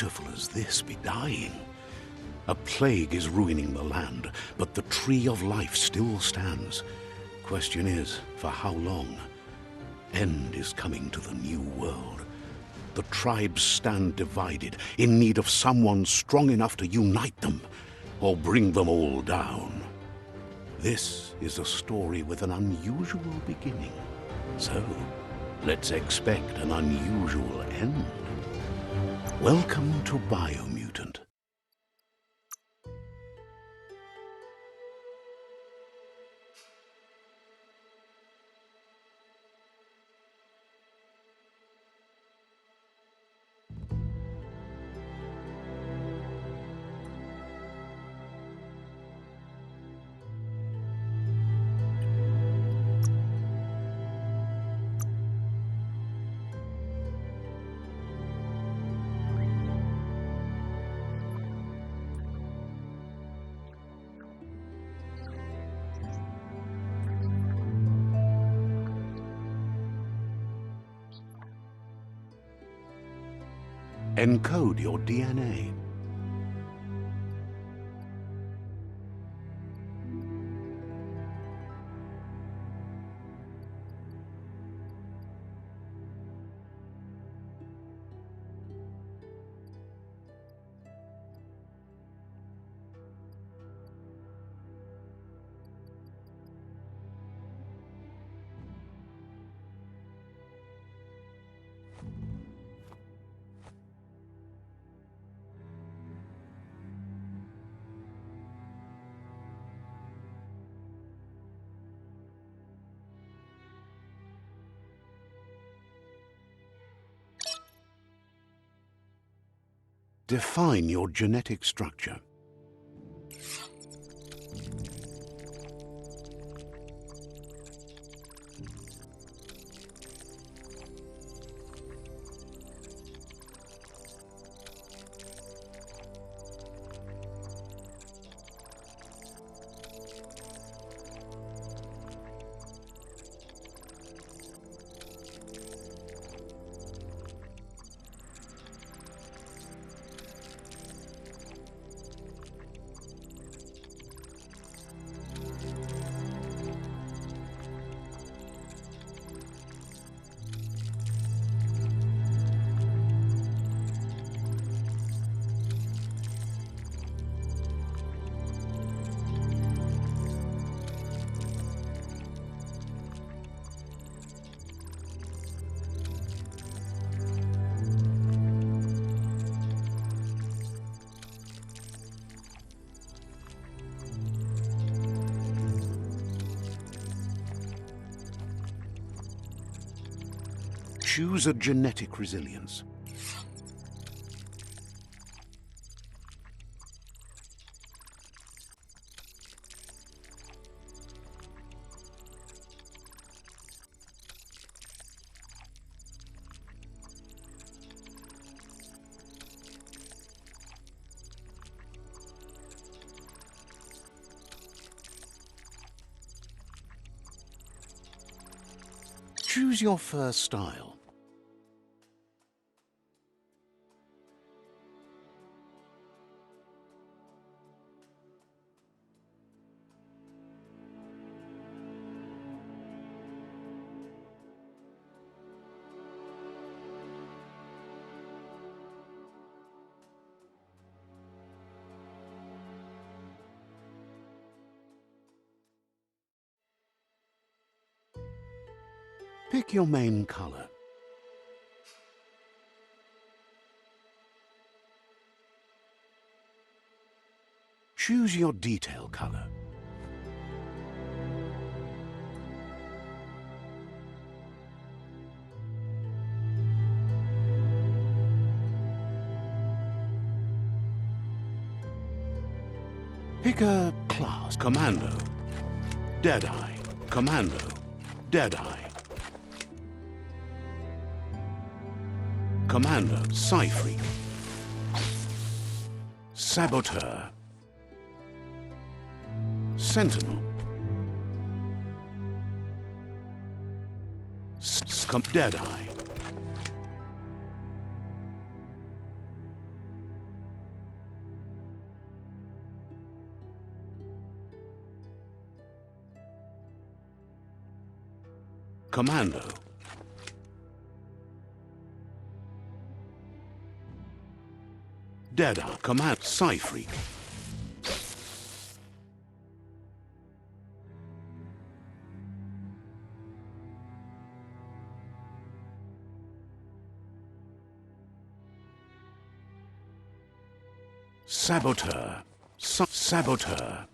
beautiful as this be dying? A plague is ruining the land, but the tree of life still stands. Question is, for how long? End is coming to the new world. The tribes stand divided, in need of someone strong enough to unite them, or bring them all down. This is a story with an unusual beginning. So, let's expect an unusual end. Welcome to Biomutant. Encode your DNA. Define your genetic structure. Choose a genetic resilience. Choose your first style. Pick your main color. Choose your detail color. Pick a class. Commando. Deadeye. Commando. Deadeye. Commando. Psyfreak. Saboteur. Sentinel. Deadeye. Commando. Deadeye. Command. Psy-Freak. Saboteur. Saboteur.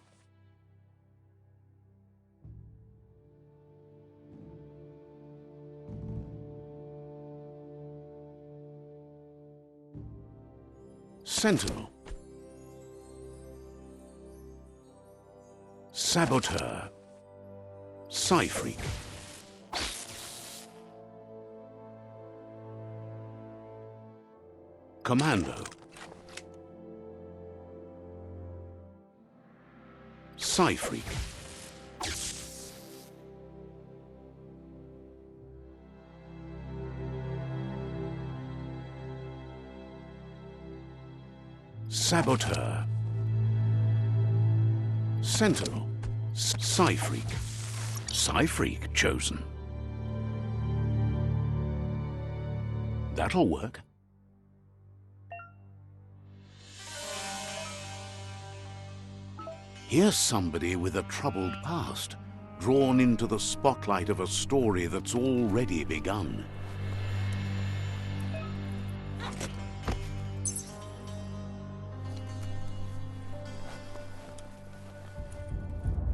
Sentinel. Saboteur. Psy-Freak. Commando. Psy-Freak. Saboteur. Sentinel. Psy-Freak. Psy-Freak, Choosen. That'll work. Here's somebody with a troubled past, drawn into the spotlight of a story that's already begun.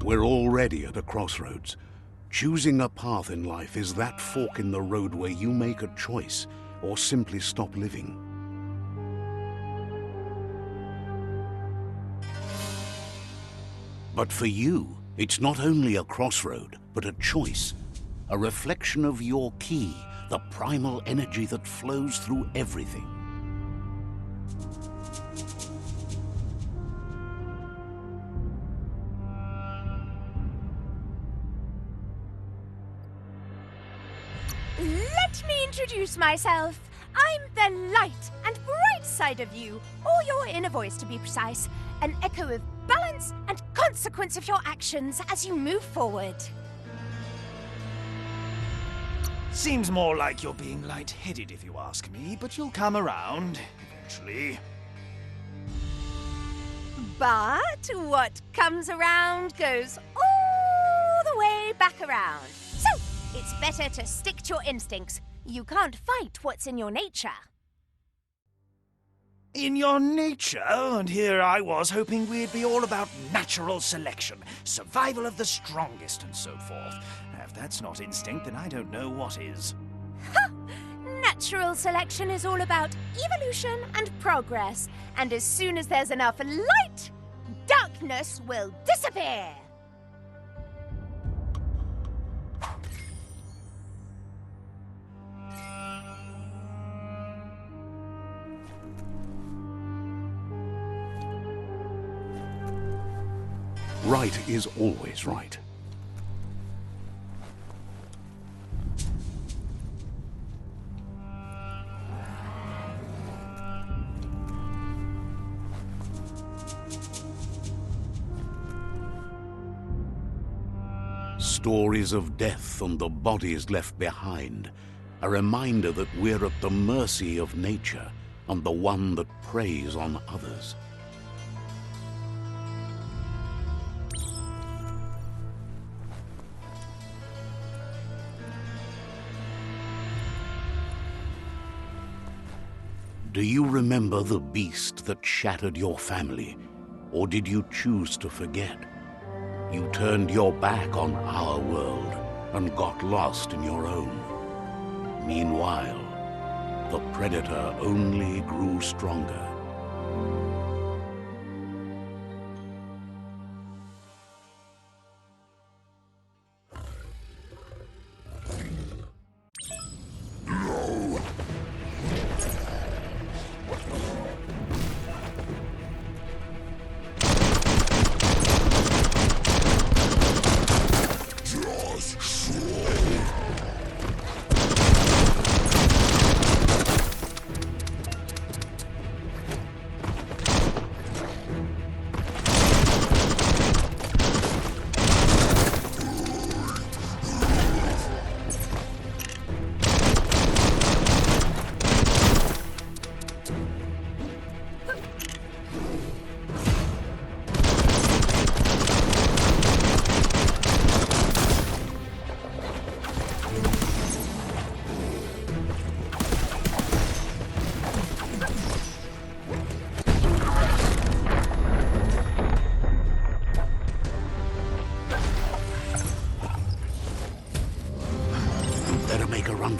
We're already at a crossroads. Choosing a path in life is that fork in the road where you make a choice or simply stop living. But for you, it's not only a crossroad, but a choice. A reflection of your key, the primal energy that flows through everything. Let me introduce myself. I'm the light and bright side of you, or your inner voice to be precise, an echo of balance and consequence of your actions as you move forward. Seems more like you're being light-headed if you ask me, but you'll come around, eventually. But what comes around goes all the way back around. So, it's better to stick to your instincts. You can't fight what's in your nature. In your nature, and here I was hoping we'd be all about natural selection, survival of the strongest, and so forth. If that's not instinct, then I don't know what is. Ha! Natural selection is all about evolution and progress, and as soon as there's enough light, darkness will disappear. Right is always right. Stories of death and the bodies left behind, a reminder that we're at the mercy of nature and the one that preys on others. Do you remember the beast that shattered your family, or did you choose to forget? You turned your back on our world and got lost in your own. Meanwhile, the predator only grew stronger.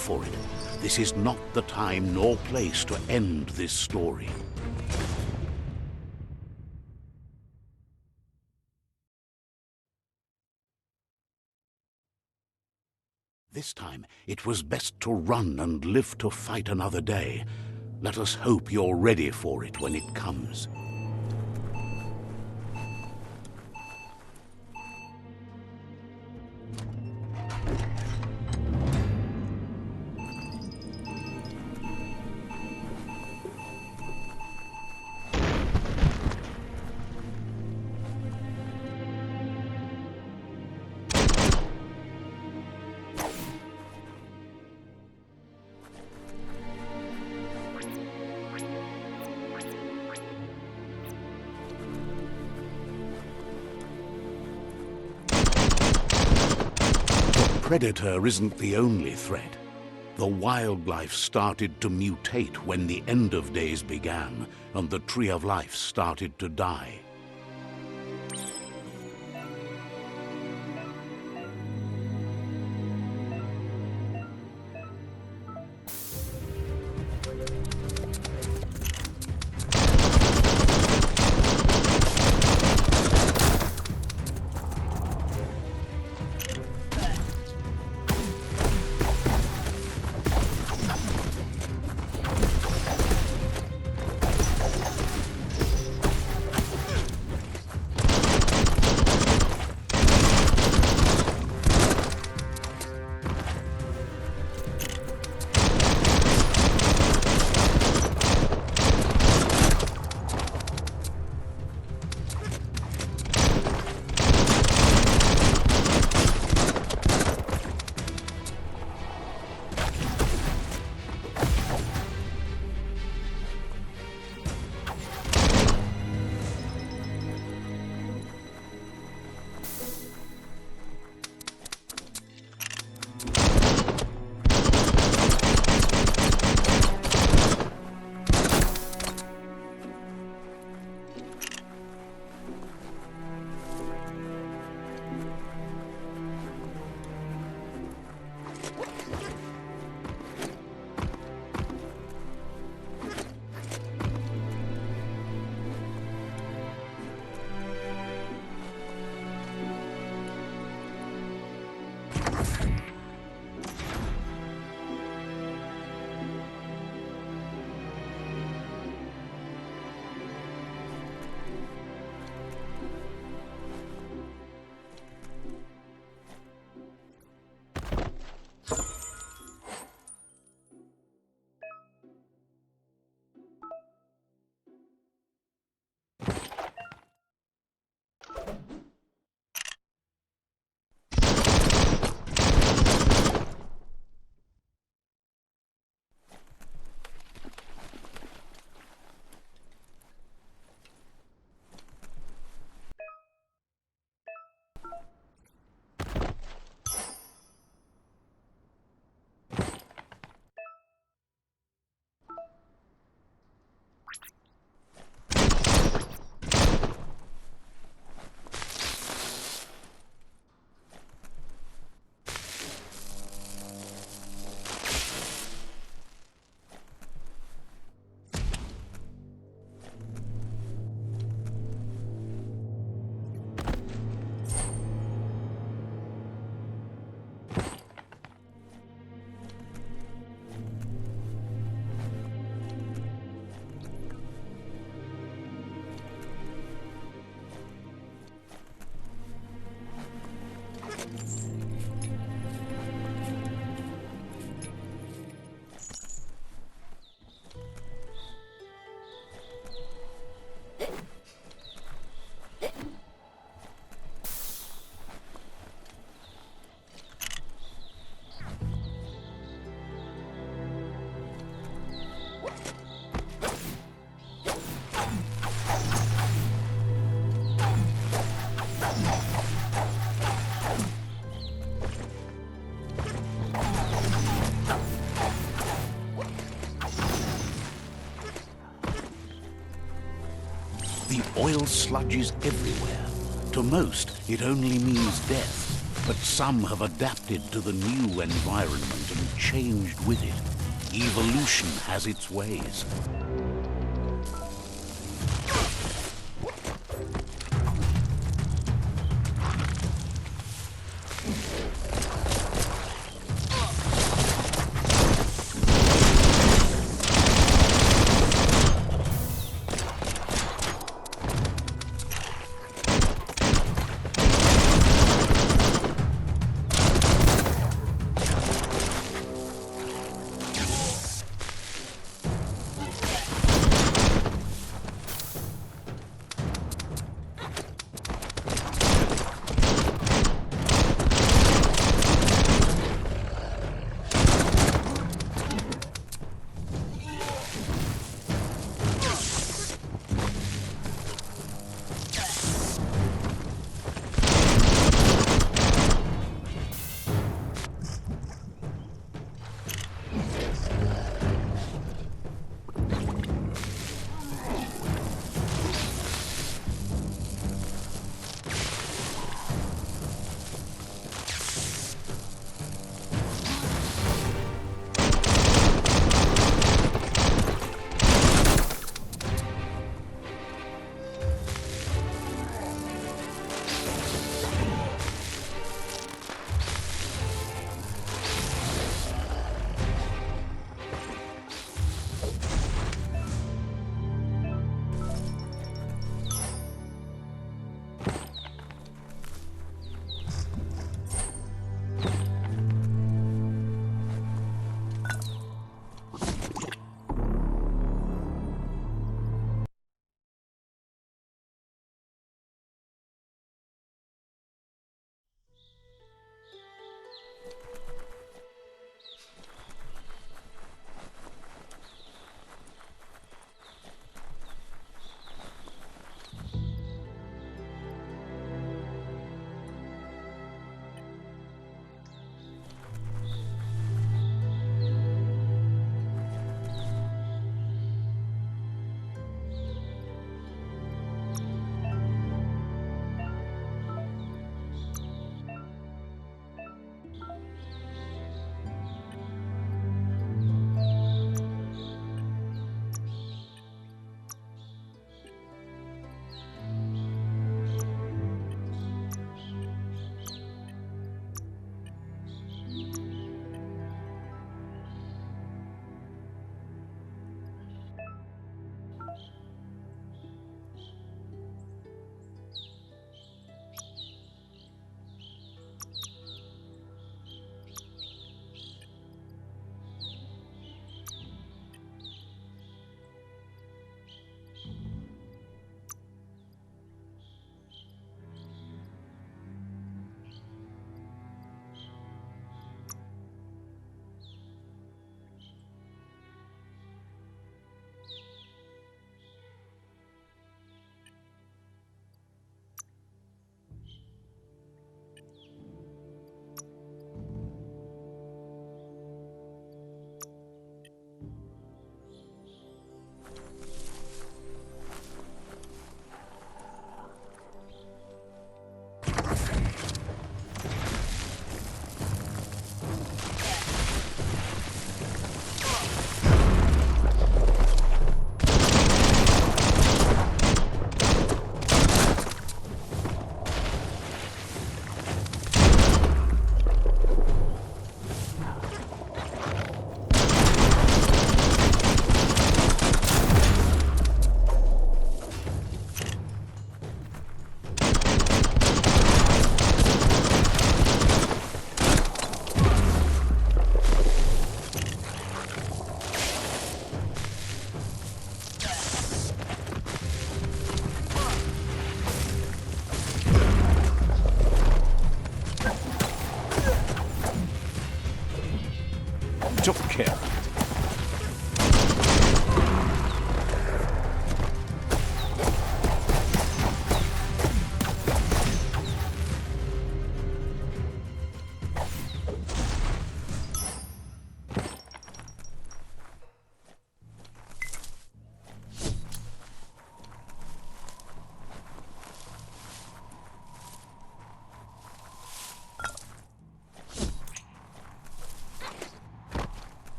for it. This is not the time nor place to end this story. This time, it was best to run and live to fight another day. Let us hope you're ready for it when it comes. Predator isn't the only threat. The wildlife started to mutate when the end of days began, and the Tree of Life started to die. The oil sludges everywhere. To most, it only means death. but some have adapted to the new environment and changed with it. Evolution has its ways.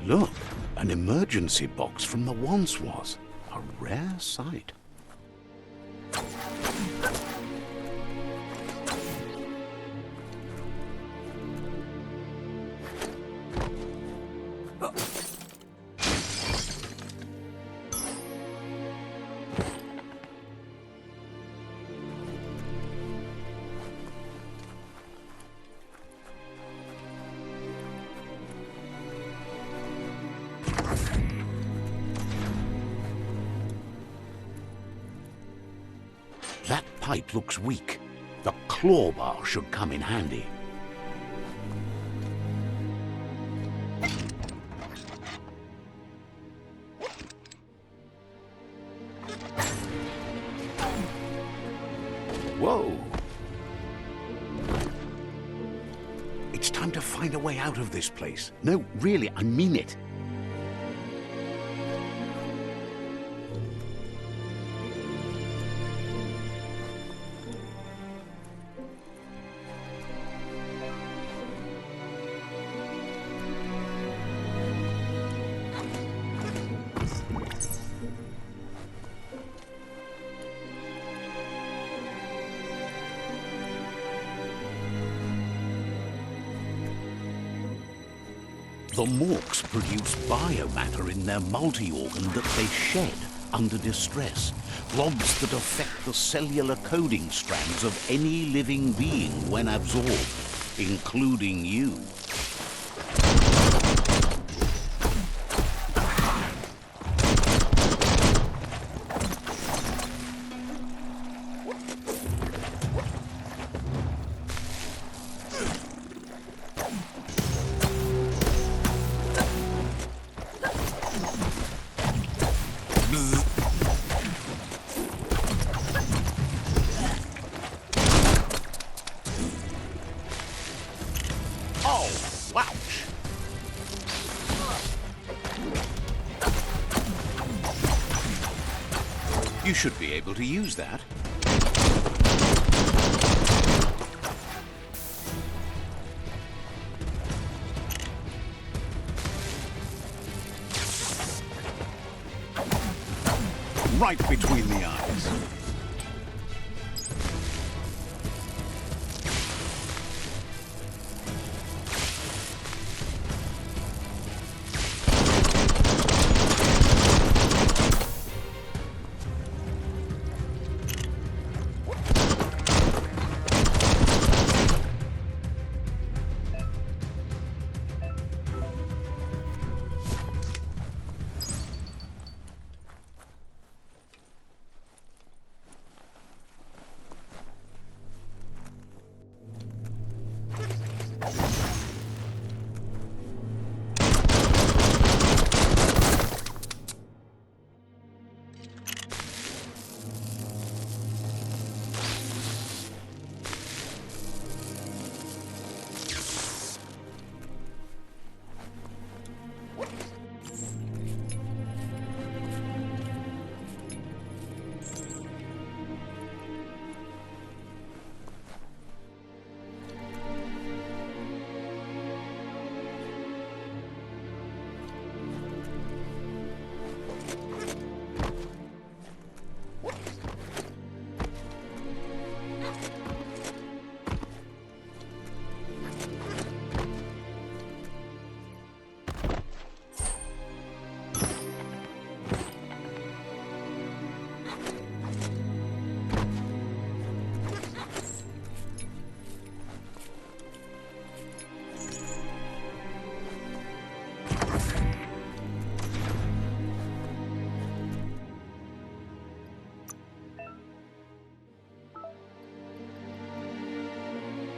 Look, an emergency box from the once was. A rare sight. That pipe looks weak. The claw bar should come in handy. Whoa! It's time to find a way out of this place. No, really, I mean it. The Morks produce biomatter in their multi-organ that they shed under distress. Blobs that affect the cellular coding strands of any living being when absorbed, including you. Oh, wouch! You should be able to use that. Right between the eyes.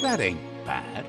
That ain't bad.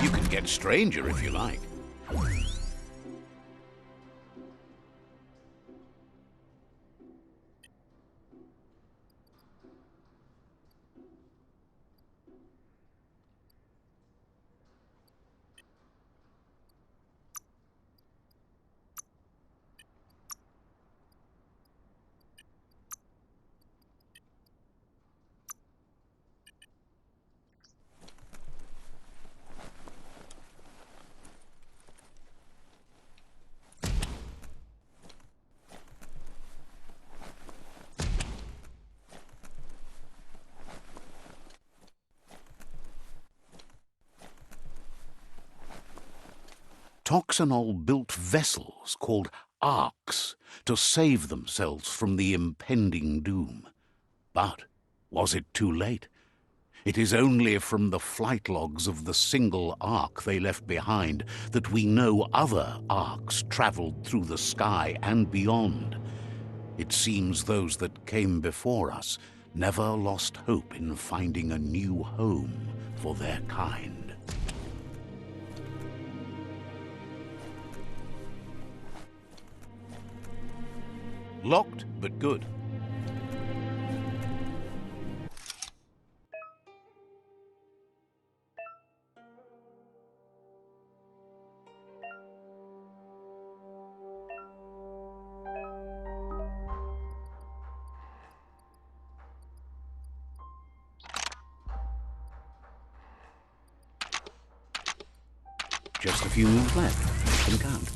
You can get stranger if you like. Toxanol built vessels called arks to save themselves from the impending doom. But was it too late? It is only from the flight logs of the single ark they left behind that we know other arks traveled through the sky and beyond. It seems those that came before us never lost hope in finding a new home for their kind. Locked, but good. Just a few moves left. Make them count.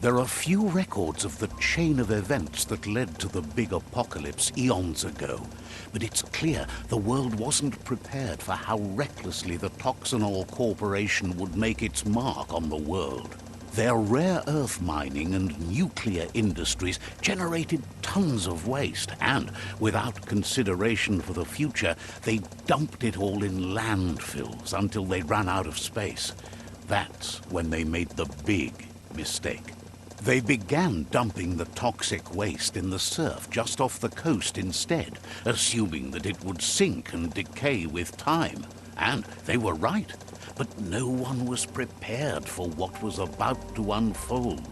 There are few records of the chain of events that led to the big apocalypse eons ago, but it's clear the world wasn't prepared for how recklessly the Toxanol Corporation would make its mark on the world. Their rare earth mining and nuclear industries generated tons of waste, and without consideration for the future, they dumped it all in landfills until they ran out of space. That's when they made the big mistake. They began dumping the toxic waste in the surf just off the coast instead, assuming that it would sink and decay with time. And they were right, but no one was prepared for what was about to unfold.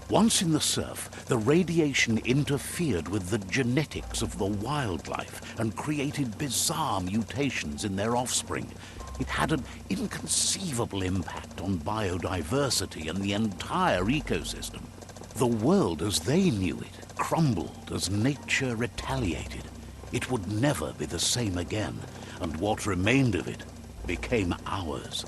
Once in the surf, the radiation interfered with the genetics of the wildlife and created bizarre mutations in their offspring. It had an inconceivable impact on biodiversity and the entire ecosystem. The world as they knew it crumbled as nature retaliated. It would never be the same again, and what remained of it became ours.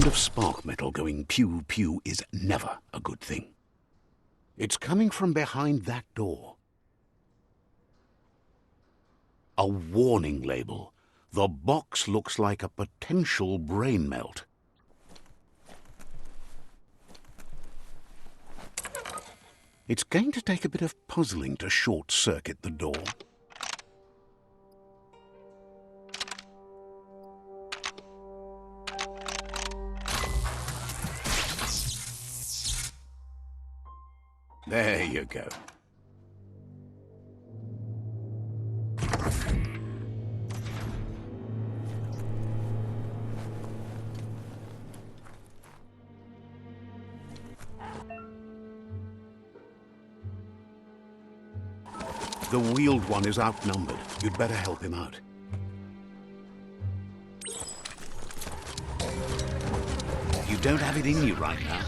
Of spark metal going pew-pew is never a good thing. It's coming from behind that door. A warning label. The box looks like a potential brain melt. It's going to take a bit of puzzling to short-circuit the door. There you go. The wheeled one is outnumbered. You'd better help him out. You don't have it in you right now.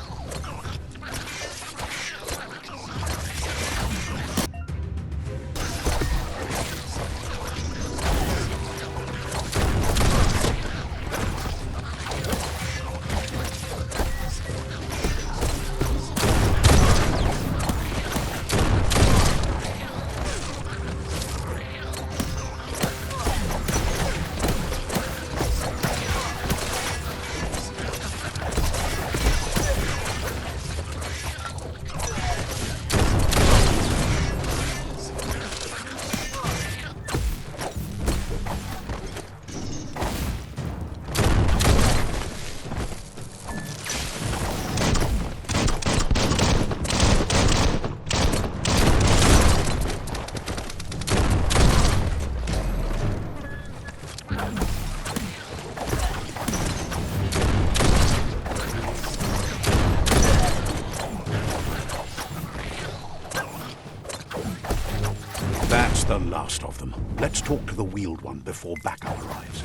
That's the last of them. Let's talk to the wheeled one before backup arrives.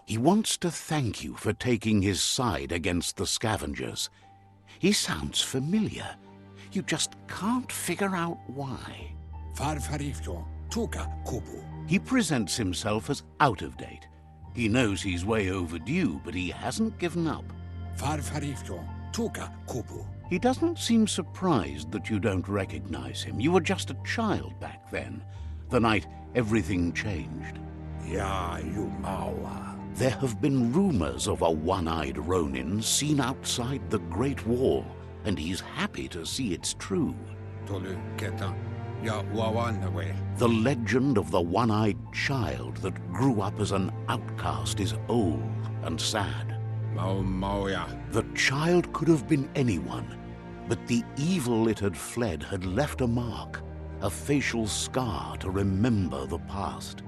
He wants to thank you for taking his side against the scavengers. He sounds familiar. You just can't figure out why. He presents himself as out of date. He knows he's way overdue, but he hasn't given up. He doesn't seem surprised that you don't recognize him. You were just a child back then, the night everything changed. There have been rumors of a one-eyed Ronin seen outside the Great Wall, and he's happy to see it's true. The legend of the one-eyed child that grew up as an outcast is old and sad. The child could have been anyone, but the evil it had fled had left a mark, a facial scar to remember the past.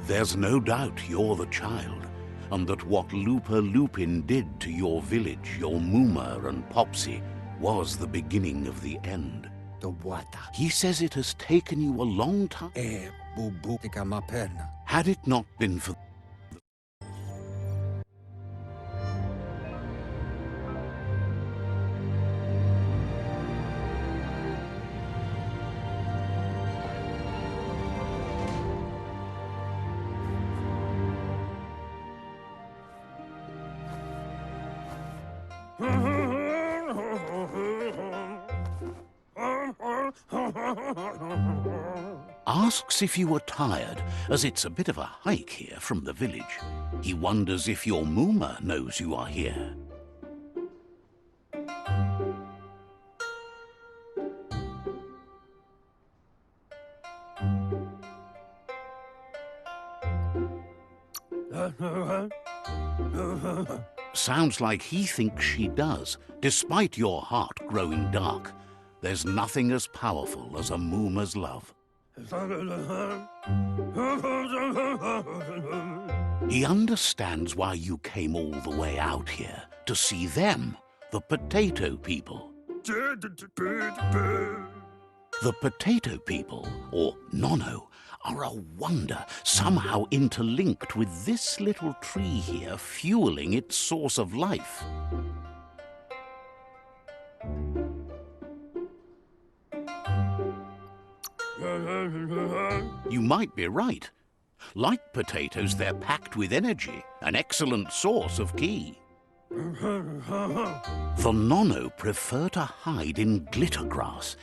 There's no doubt you're the child, and that what Lupa Lupin did to your village, your Muma and Popsy, was the beginning of the end. He says it has taken you a long time. Had it not been for... Asks if you were tired, as it's a bit of a hike here from the village. He wonders if your Muma knows you are here. Sounds like he thinks she does, despite your heart growing dark. There's nothing as powerful as a Muma's love. He understands why you came all the way out here, to see them, the potato people. The potato people, or Nono, are a wonder, somehow interlinked with this little tree here, fueling its source of life. You might be right. Like potatoes, they're packed with energy, an excellent source of ki. The Nono prefer to hide in glitter grass.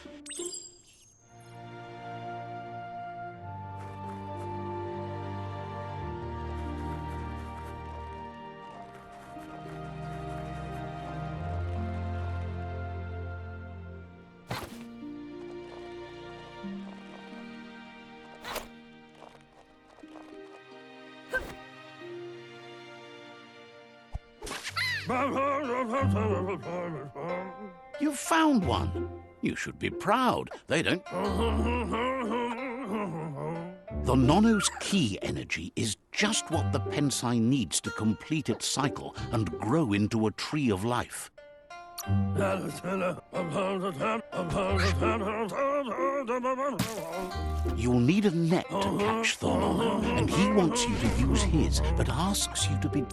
You found one. You should be proud. They don't... The Nono's key energy is just what the Pensai needs to complete its cycle and grow into a tree of life. You'll need a net to catch the Nono, and he wants you to use his, but asks you to be...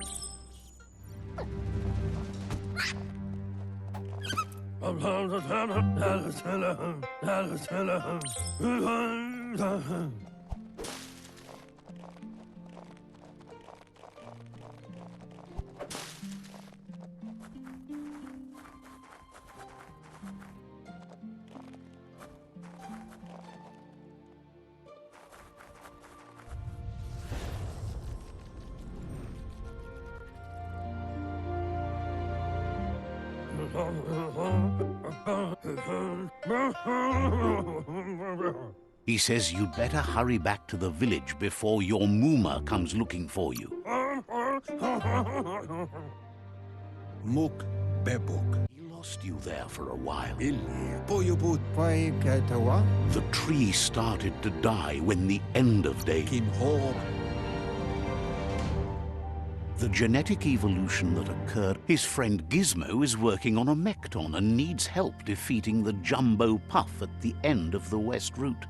He says you'd better hurry back to the village before your Mooma comes looking for you. Muk bebuk. He lost you there for a while. Illi boyubut pai katawa. The tree started to die when the end of day came. Kim ho. The genetic evolution that occurred, his friend Gizmo is working on a Mekton and needs help defeating the Jumbo Puff at the end of the West Route.